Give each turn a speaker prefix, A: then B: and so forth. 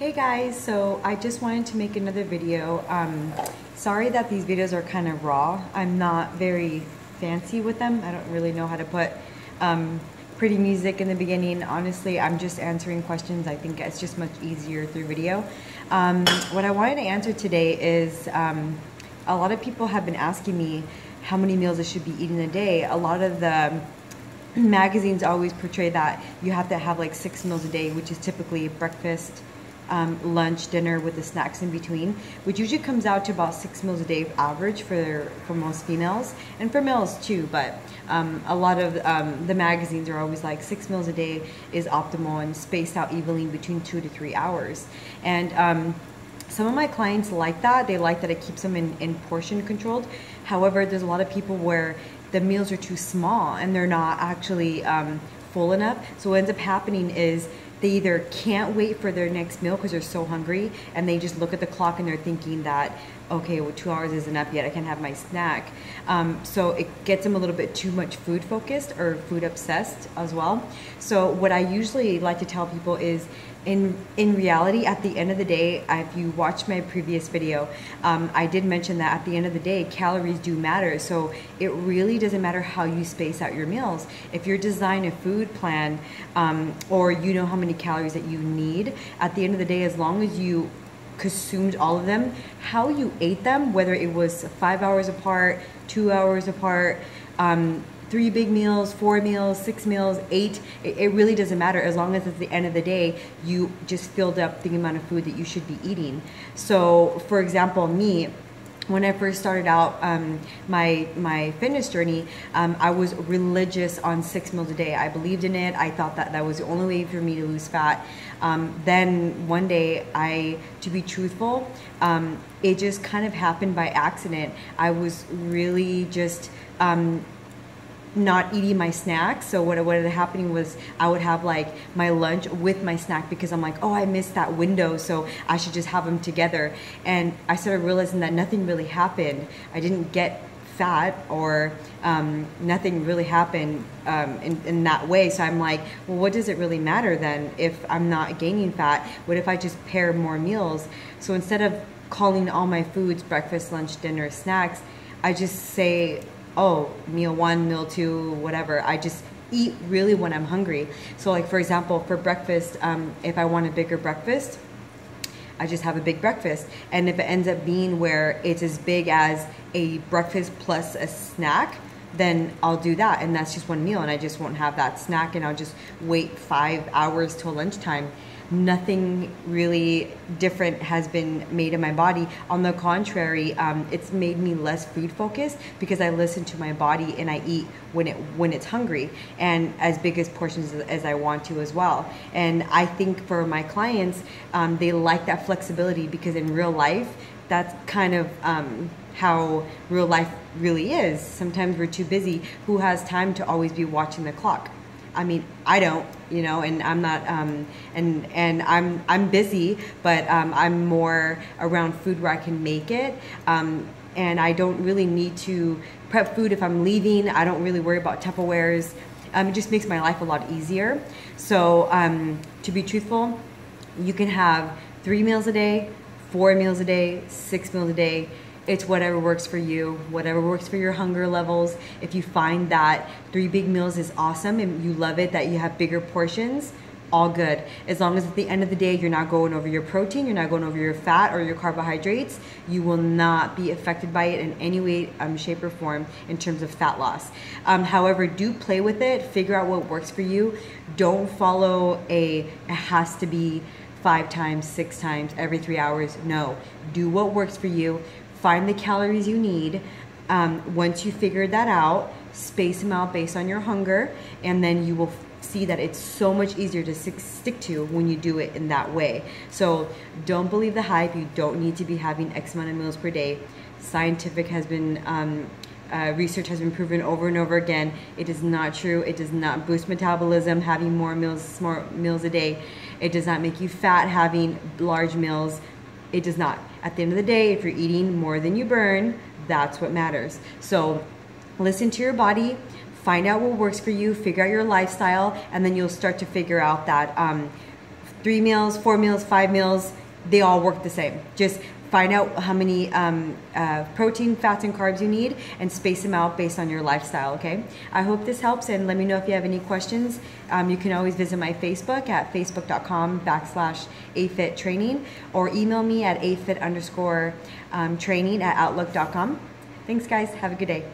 A: Hey guys, so I just wanted to make another video. Sorry that these videos are kind of raw. I'm not very fancy with them. I don't really know how to put pretty music in the beginning. Honestly, I'm just answering questions. I think it's just much easier through video. What I wanted to answer today is a lot of people have been asking me how many meals I should be eating a day. A lot of the magazines always portray that you have to have like 6 meals a day, which is typically breakfast, lunch, dinner with the snacks in between, which usually comes out to about 6 meals a day average for most females and for males too. But a lot of the magazines are always like 6 meals a day is optimal and spaced out evenly between 2 to 3 hours. And some of my clients like that. They like that it keeps them in portion controlled. However, there's a lot of people where the meals are too small and they're not actually full enough. So what ends up happening is they either can't wait for their next meal because they're so hungry, and they just look at the clock and they're thinking that, okay, well, 2 hours isn't up yet, I can't have my snack. So it gets them a little bit too much food focused or food obsessed as well. So what I usually like to tell people is, in reality, at the end of the day, if you watch my previous video, I did mention that at the end of the day, calories do matter. So it really doesn't matter how you space out your meals. If you're designing a food plan, or you know how many calories that you need, at the end of the day, as long as you consumed all of them, how you ate them, whether it was 5 hours apart, 2 hours apart, 3 big meals, 4 meals, 6 meals, 8, it really doesn't matter, as long as at the end of the day you just filled up the amount of food that you should be eating. So for example, me, when I first started out my fitness journey, I was religious on 6 meals a day. I believed in it. I thought that that was the only way for me to lose fat. Then one day, to be truthful, it just kind of happened by accident. I was really just not eating my snacks. So what ended up happening was I would have like my lunch with my snack because I'm like, oh, I missed that window, so I should just have them together. And I started realizing that nothing really happened. I didn't get fat, or nothing really happened in that way. So I'm like, well, what does it really matter then if I'm not gaining fat? What if I just pair more meals? So instead of calling all my foods breakfast, lunch, dinner, snacks, I just say, oh, meal 1, meal 2, whatever. I just eat really when I'm hungry. So like, for example, for breakfast, if I want a bigger breakfast, I just have a big breakfast. And if it ends up being where it's as big as a breakfast plus a snack, then I'll do that. And that's just one meal, and I just won't have that snack, and I'll just wait 5 hours till lunchtime. Nothing really different has been made in my body. On the contrary, it's made me less food focused because I listen to my body and I eat when it's hungry, and as big as portions as I want to as well. And I think for my clients, they like that flexibility because in real life, that's kind of how real life really is. Sometimes we're too busy. Who has time to always be watching the clock? I mean, I don't, you know, and I'm not, and I'm busy, but I'm more around food where I can make it, and I don't really need to prep food if I'm leaving. I don't really worry about Tupperwares. It just makes my life a lot easier. So to be truthful, you can have 3 meals a day, 4 meals a day, 6 meals a day. It's whatever works for you, whatever works for your hunger levels. If you find that 3 big meals is awesome and you love it, that you have bigger portions, all good. As long as at the end of the day, you're not going over your protein, you're not going over your fat or your carbohydrates, you will not be affected by it in any way, shape, or form in terms of fat loss. However, do play with it, figure out what works for you. Don't follow it has to be 5 times, 6 times, every 3 hours. No, do what works for you. Find the calories you need. Once you figure that out, space them out based on your hunger, and then you will see that it's so much easier to stick to when you do it in that way. So don't believe the hype. You don't need to be having X amount of meals per day. Scientific has been, research has been proven over and over again. It is not true. It does not boost metabolism having more meals a day. It does not make you fat having large meals. It does not. At the end of the day, if you're eating more than you burn, that's what matters. So listen to your body, find out what works for you, figure out your lifestyle, and then you'll start to figure out that 3 meals, 4 meals, 5 meals, they all work the same. Just find out how many protein, fats, and carbs you need and space them out based on your lifestyle, okay? I hope this helps, and let me know if you have any questions. You can always visit my Facebook at facebook.com/afittraining or email me at afit_training@outlook.com. Thanks, guys. Have a good day.